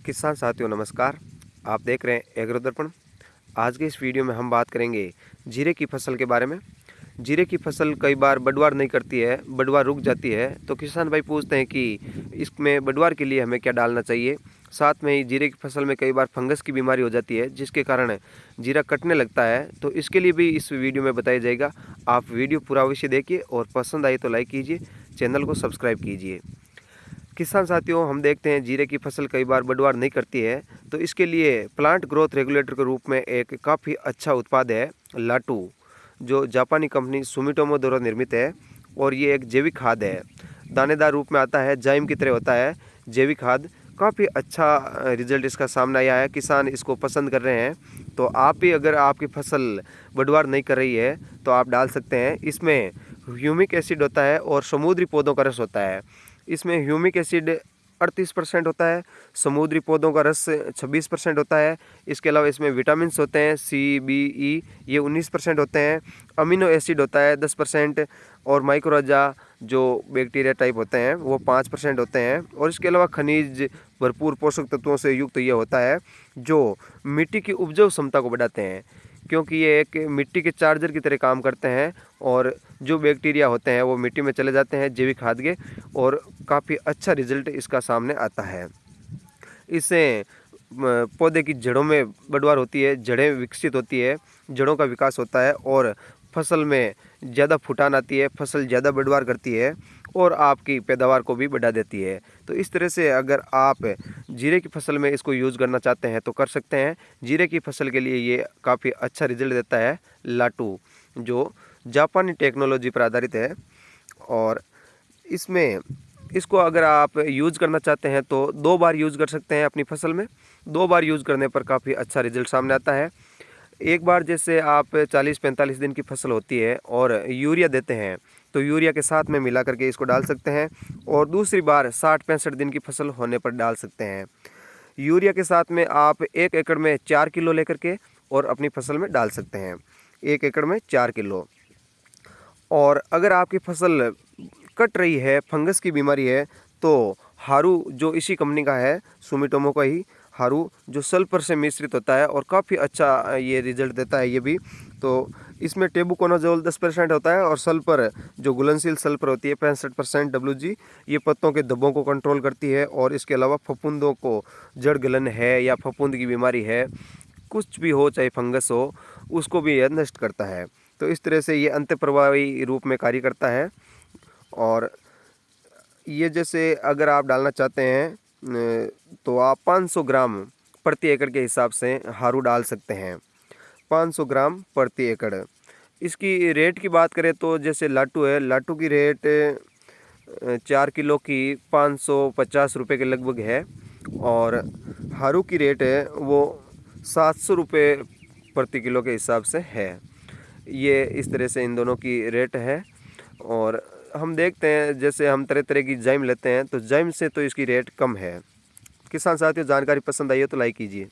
किसान साथियों नमस्कार। आप देख रहे हैं एग्रो दर्पण। आज के इस वीडियो में हम बात करेंगे जीरे की फसल के बारे में। जीरे की फसल कई बार बढ़वार नहीं करती है, बढ़वार रुक जाती है, तो किसान भाई पूछते हैं कि इसमें बढ़वार के लिए हमें क्या डालना चाहिए। साथ में ही जीरे की फसल में कई बार फंगस की बीमारी हो जाती है जिसके कारण जीरा कटने लगता है, तो इसके लिए भी इस वीडियो में बताया जाएगा। आप वीडियो पूरा अवश्य देखिए और पसंद आए तो लाइक कीजिए, चैनल को सब्सक्राइब कीजिए। किसान साथियों, हम देखते हैं जीरे की फसल कई बार बढ़वार नहीं करती है, तो इसके लिए प्लांट ग्रोथ रेगुलेटर के रूप में एक काफ़ी अच्छा उत्पाद है लाटू, जो जापानी कंपनी सुमिटोमो द्वारा निर्मित है। और ये एक जैविक खाद है, दानेदार रूप में आता है, जाइम की तरह होता है। जैविक खाद काफ़ी अच्छा रिजल्ट इसका सामने आया है, किसान इसको पसंद कर रहे हैं। तो आप भी अगर आपकी फसल बढ़वार नहीं कर रही है तो आप डाल सकते हैं। इसमें ह्यूमिक एसिड होता है और समुद्री पौधों का रस होता है। इसमें ह्यूमिक एसिड 38% होता है, समुद्री पौधों का रस 26% होता है। इसके अलावा इसमें विटामिन्स होते हैं CBE, ये 19% होते हैं। अमीनो एसिड होता है 10%, और माइक्रोजा जो बैक्टीरिया टाइप होते हैं वो 5% होते हैं। और इसके अलावा खनिज भरपूर पोषक तत्वों से युक्त ये होता है जो मिट्टी की उपजाऊ क्षमता को बढ़ाते हैं, क्योंकि ये एक मिट्टी के चार्जर की तरह काम करते हैं। और जो बैक्टीरिया होते हैं वो मिट्टी में चले जाते हैं जैविक खाद के, और काफ़ी अच्छा रिजल्ट इसका सामने आता है। इससे पौधे की जड़ों में बढ़वार होती है, जड़ें विकसित होती है, जड़ों का विकास होता है और फसल में ज़्यादा फुटान आती है, फसल ज़्यादा बढ़वार करती है और आपकी पैदावार को भी बढ़ा देती है। तो इस तरह से अगर आप जीरे की फसल में इसको यूज़ करना चाहते हैं तो कर सकते हैं। जीरे की फसल के लिए ये काफ़ी अच्छा रिजल्ट देता है लाटू, जो जापानी टेक्नोलॉजी पर आधारित है। और इसमें इसको अगर आप यूज़ करना चाहते हैं तो 2 बार यूज़ कर सकते हैं अपनी फसल में। 2 बार यूज़ करने पर काफ़ी अच्छा रिजल्ट सामने आता है। एक बार जैसे आप 40-45 दिन की फसल होती है और यूरिया देते हैं, तो यूरिया के साथ में मिला करके इसको डाल सकते हैं। और दूसरी बार 60-65 दिन की फसल होने पर डाल सकते हैं। यूरिया के साथ में आप 1 एकड़ में 4 किलो लेकर के और अपनी फसल में डाल सकते हैं। 1 एकड़ में 4 किलो। और अगर आपकी फसल कट रही है, फंगस की बीमारी है, तो हारू जो इसी कंपनी का है, सुमिटोमो का ही हारू, जो सल्फर से मिश्रित होता है और काफ़ी अच्छा ये रिजल्ट देता है ये भी। तो इसमें टेबुकोनाजोल 10% होता है और सल्फर जो घुलनशील सल्फर होती है 65% WG, ये पत्तों के धब्बों को कंट्रोल करती है। और इसके अलावा फफूंदों को, जड़ गलन है या फफूंद की बीमारी है, कुछ भी हो, चाहे फंगस हो, उसको भी यह नष्ट करता है। तो इस तरह से ये अंतःप्रभावी रूप में कार्य करता है। और ये जैसे अगर आप डालना चाहते हैं तो आप 500 ग्राम प्रति एकड़ के हिसाब से हारू डाल सकते हैं। 500 ग्राम प्रति एकड़। इसकी रेट की बात करें तो जैसे लाटू है, लाटू की रेट 4 किलो की 550 रुपये के लगभग है। और हारू की रेट है वो 700 रुपये प्रति किलो के हिसाब से है। ये इस तरह से इन दोनों की रेट है। और हम देखते हैं जैसे हम तरह तरह की जाइम लेते हैं, तो जाइम से तो इसकी रेट कम है। किसान साथियों, जानकारी पसंद आई हो तो लाइक कीजिए।